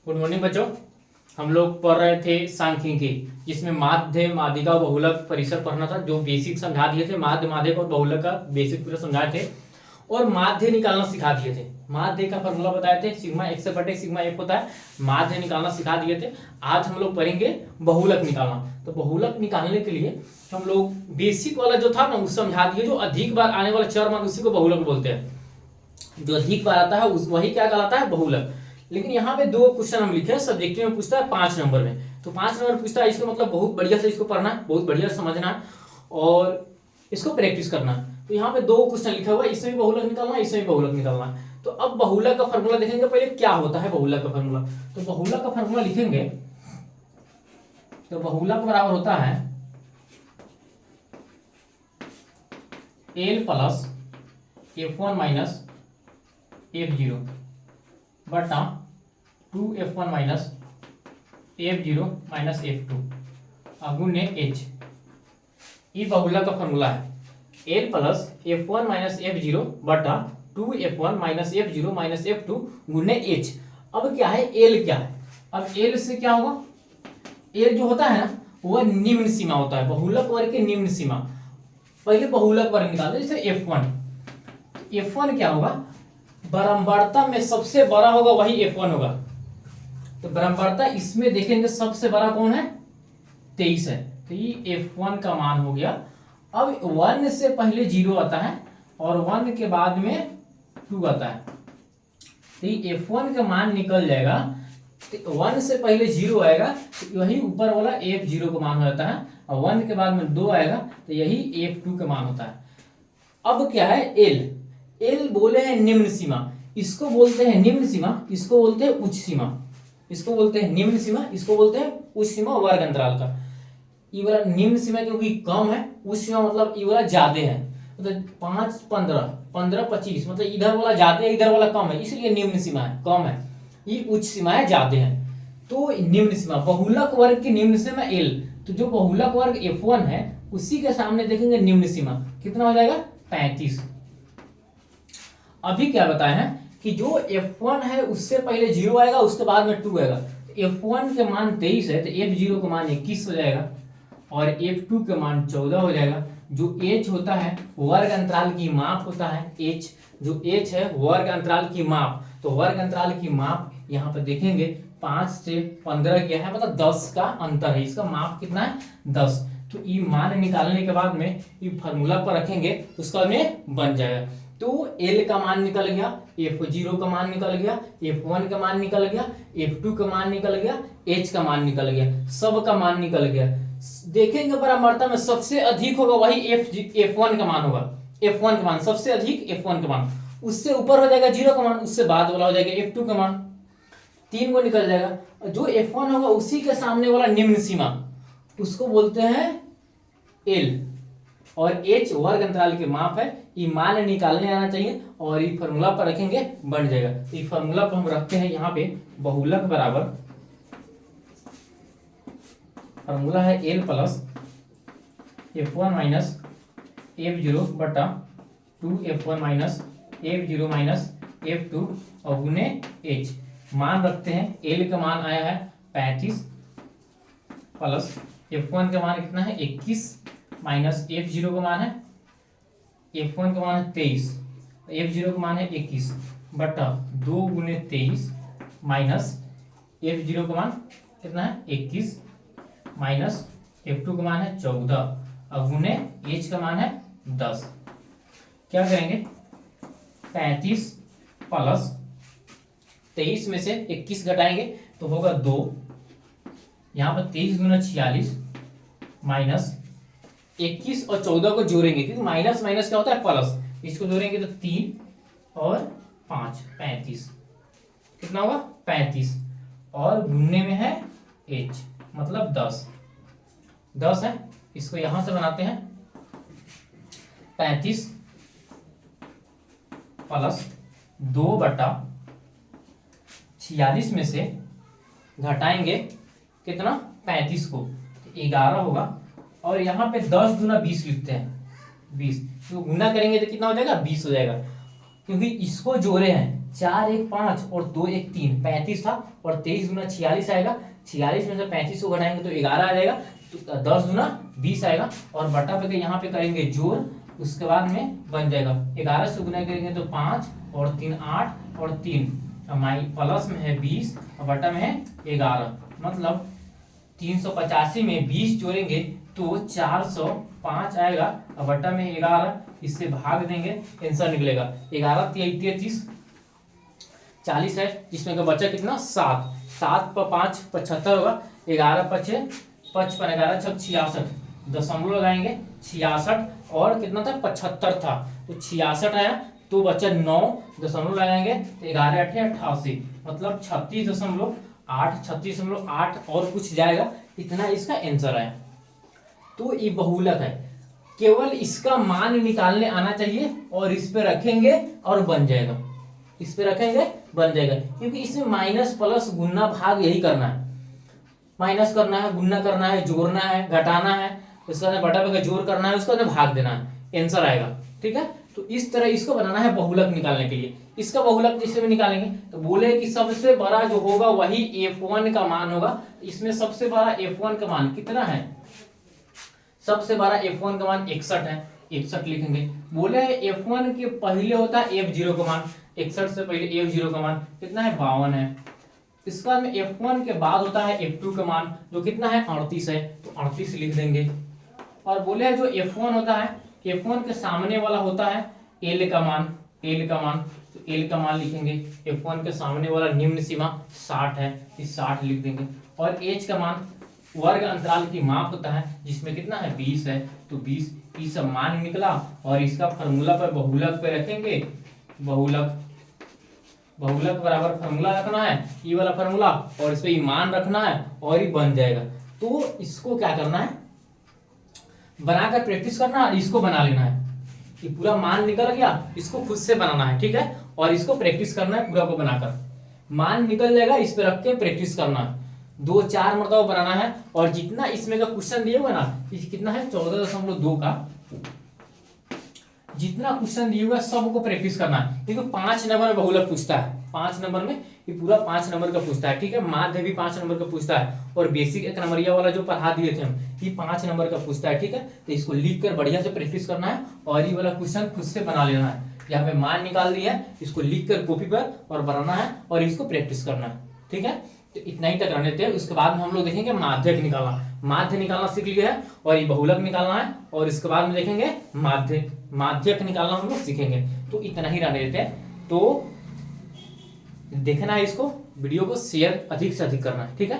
Good morning बच्चों। हम लोग पढ़ रहे थे सांख्यिकी, जिसमें माध्य, माध्यिका और बहुलक परिसर पढ़ना था। जो बेसिक समझा दिए थे, माध्य, माध्यिका और बहुलक का बेसिक पूरा समझाए थे और माध्य निकालना सिखा दिए थे। माध्य का फॉर्मूला बताए थे, सिग्मा एक्स बटे सिग्मा एफ होता है। माध्य निकालना सिखा दिए थे। आज हम लोग पढ़ेंगे बहुलक निकालना। तो बहुलक निकालने के लिए हम लोग बेसिक वाला जो था ना उस समझा दिए। जो अधिक बार आने वाला चर मान उसी को बहुलक बोलते हैं। जो अधिक बार आता है वही क्या कहलाता है, बहुलक। लेकिन यहाँ पे दो क्वेश्चन हम लिखे हैं, सब्जेक्टिव में पूछता है 5 नंबर में। तो 5 नंबर पूछता है, इसका मतलब बहुत बढ़िया से इसको पढ़ना है, बहुत बढ़िया से समझना है और इसको प्रैक्टिस करना है। तो यहाँ पे दो क्वेश्चन लिखा हुआ है, इससे भी बहुलक निकालना है, इससे भी बहुलक निकालना है। तो अब बहुलक का फॉर्मूला देखेंगे। पहले क्या होता है बहुलक का फॉर्मूला। तो बहुलक का फॉर्मूला लिखेंगे तो बहुलक बराबर होता है L plus F1 minus F0 बटा 2F1 minus F0 minus F2 गुणे H। ये बहुलक का फॉर्मूला है। L plus F1 minus F0 बटा 2F1 minus F0 minus F2 गुणे H। अब क्या है L, क्या है अब L से क्या होगा। L जो होता है ना वह निम्न सीमा होता है, बहुलक वर्ग की निम्न सीमा। पहले बहुलक वर्ग निकालते, जैसे F1 क्या होगा, बराबरता में सबसे बड़ा होगा वही F1 होगा। तो बराबरता इसमें देखेंगे सबसे बड़ा कौन है, 23 है। तो ये F1 का मान हो गया। अब 1 से पहले 0 आता है और 1 के बाद में 2 आता है। तो ये F1 का मान निकल जाएगा। तो 1 से पहले 0 आएगा तो वही ऊपर वाला F0 का मान हो जाता है, और 1 के बाद में 2 आएगा तो यही F2 का मान होता है। अब क्या है L बोले हैं निम्न सीमा, इसको बोलते हैं निम्न सीमा, इसको बोलते हैं उच्च सीमा। इसको बोलते हैं निम्न सीमा, इसको बोलते हैं उच्च सीमा वर्ग अंतराल का। ये वाला निम्न सीमा क्योंकि कम है, उच्च सीमा मतलब ये वाला ज्यादा है। मतलब 5, 15, 15, 25 मतलब इधर वाला ज्यादा है, इधर वाला कम है, इसलिए निम्न सीमा है, कम है। ये उच्च सीमा है, ज्यादा है। तो निम्न सीमा बहुलक वर्ग की निम्न सीमा L। तो जो बहुलक वर्ग F1 है उसी के सामने देखेंगे निम्न सीमा कितना हो जाएगा, 35। अभी क्या बताया है कि जो F1 है उससे पहले 0 आएगा, उसके बाद में 2 आएगा। F1 के मान 23 है तो F0 का मान 21 हो जाएगा और F2 के मान 14 हो जाएगा। जो H होता है वर्ग अंतराल की माप होता है। H जो H है वर्ग अंतराल की माप। तो वर्ग अंतराल की माप यहाँ पर देखेंगे 5 से 15 क्या है, मतलब 10 का अंतर है। इसका माप कितना है, 10। तो ये मान निकालने के बाद में ये फार्मूला पर रखेंगे, उसका में बन जाएगा। तो L का मान निकल गया, F0 का मान निकल गया, F1 का मान निकल गया, F2 का मान निकल गया, H का मान निकल गया, सब का मान निकल गया। देखेंगे बराबरता में सबसे अधिक होगा वही F1 का मान होगा। F1 का मान सबसे अधिक, F1 का मान उससे ऊपर हो जाएगा 0 का मान, उससे बाद वाला हो जाएगा F2 का मान। 3 को निकल जाएगा। जो F1 होगा उसी के सामने वाला निम्न सीमा उसको बोलते हैं L, और H वर्ग अंतराल के माप है। ये मान निकालने आना चाहिए और ये फार्मूला पर रखेंगे बन जाएगा। तो ये फार्मूला पर हम रखते हैं यहाँ पे बहुलक बराबर, फार्मूला है L plus F1 minus F0 बटा 2F1 minus F0 minus F2 और गुने H। मान रखते हैं L का मान आया है 35 प्लस F1 का मान कितना है 21 माइनस F0 का मान है, F1 का मान है 23, F0 का मान है 21 बटा 2 गुने 23 माइनस F0 का मान कितना है 21 माइनस F2 का मान है 14 और गुने H का मान है 10। क्या करेंगे 35 प्लस 23 में से 21 घटाएंगे तो होगा 2, यहाँ पर 23 गुना 46 माइनस 21 और 14 को जोड़ेंगे क्योंकि माइनस माइनस क्या होता है प्लस, इसको जोड़ेंगे तो 3 और 5 35, कितना होगा 35 और गुणने में है H मतलब 10 है। इसको यहां से बनाते हैं 35 प्लस 2 बटा 46 में से घटाएंगे कितना 35 को, 11 होगा। और यहाँ पे 10 दूना 20 लिखते हैं, 20 तो गुना करेंगे तो कितना हो जाएगा 20 हो जाएगा, क्योंकि इसको जोड़े हैं 4 1 5 और 2 1 3, 35 था और 23 गुना 46 आएगा। 46 में से 35 को घटाएंगे तो 11 आ जाएगा, तो 10 गुना 20 आएगा और बटा पे यहाँ पे करेंगे जोड़, उसके बाद में बन जाएगा 11 से गुना करेंगे तो 5 और 3 8 और 3 प्लस में है 20 और बटा में है 11, मतलब 385 में 20 जोड़ेंगे तो 405 आएगा और बटा में 11, इससे भाग देंगे, आंसर निकलेगा 11 33 40 है, जिसमें का बचा कितना 7, 7 पर 5 75 होगा, 11 पचे 55, 11 छक 66, दशमलव लगाएंगे 66 और कितना था 75 था तो 66 आया, तो बचा 9, दशमलव लगाएंगे तो 11 8 88, मतलब 36.8 और कुछ जाएगा, इतना इसका आंसर आया। तो ये बहुलक है, केवल इसका मान निकालने आना चाहिए और इस पे रखेंगे और बन जाएगा, इस पे रखेंगे बन जाएगा, क्योंकि इसमें माइनस प्लस गुना भाग यही करना है, माइनस करना है, गुना करना है, जोड़ना है, घटाना है, उसका बटा पे जोड़ करना है, उसका भाग देना है, आंसर आएगा। ठीक है, तो इस तरह इसको बनाना है बहुलक निकालने के लिए। इसका बहुलक जिससे भी निकालेंगे तो बोले कि सबसे बड़ा जो होगा वही f1 का मान होगा। इसमें सबसे बड़ा f1 का मान कितना है, सबसे बड़ा f1 का मान 61 है, 61 लिखेंगे। बोले f1 के पहले होता है f0 का मान, 61 से पहले f0 का मान कितना है 52 है। इसके बाद में f1 के बाद होता है f2 का मान जो कितना है 38 है, तो 38 लिख देंगे। और बोले जो f1 होता है, f1 के सामने वाला होता है l का मान, l का मान, तो l का मान लिखेंगे। f1 के सामने वाला निम्न सीमा 60 है, इस 60 लिख देंगे। और h का मान वर्ग अंतराल की माप होता है, जिसमें कितना है 20 है, तो 20 ई सब मान निकला। और इसका फार्मूला पर बहुलक पे रखेंगे, बहुलक बराबर फार्मूला रखना है, ये वाला फार्मूला, और इस पे मान रखना है और ये बन जाएगा। तो इसको क्या करना है, बनाकर प्रैक्टिस करना है, इसको बना लेना है। ये पूरा मान निकल गया, इसको खुद से बनाना है, ठीक है, और इसको प्रैक्टिस करना है पूरा को बनाकर। मान निकल जाएगा, इस पे रख के प्रैक्टिस करना है, 2-4 मरतबा बनाना है। और जितना इसमें का क्वेश्चन दिए हुआ ना, कितना है 14.2 का, जितना क्वेश्चन दिए हुआ सबको प्रैक्टिस करना है, क्योंकि 5 नंबर में बहुलक पूछता है, 5 नंबर में ये पूरा 5 नंबर का पूछता है। ठीक है, माध्य भी 5 नंबर का पूछता है, और बेसिक 1 नंबरिया वाला जो पढ़ा दिए थे हम, ये 5 नंबर का पूछता है। ठीक है, तो इसको लिख कर बढ़िया से प्रैक्टिस करना है और ये वाला क्वेश्चन खुद से बना लेना है। यहाँ पे मान निकाल दिया है, इसको लिख कर कॉपी पर और बनाना है और इसको प्रैक्टिस करना है। ठीक है, तो इतना ही तक रहने देते हैं। उसके बाद में हम लोग देखेंगे माध्यक निकालना, माध्य निकालना सीख लिया है, और ये बहुलक निकालना है, और इसके बाद में देखेंगे माध्यक निकालना हम लोग सीखेंगे। तो इतना ही रहने देते हैं। तो देखना है, इसको वीडियो को शेयर अधिक से अधिक करना है। ठीक है।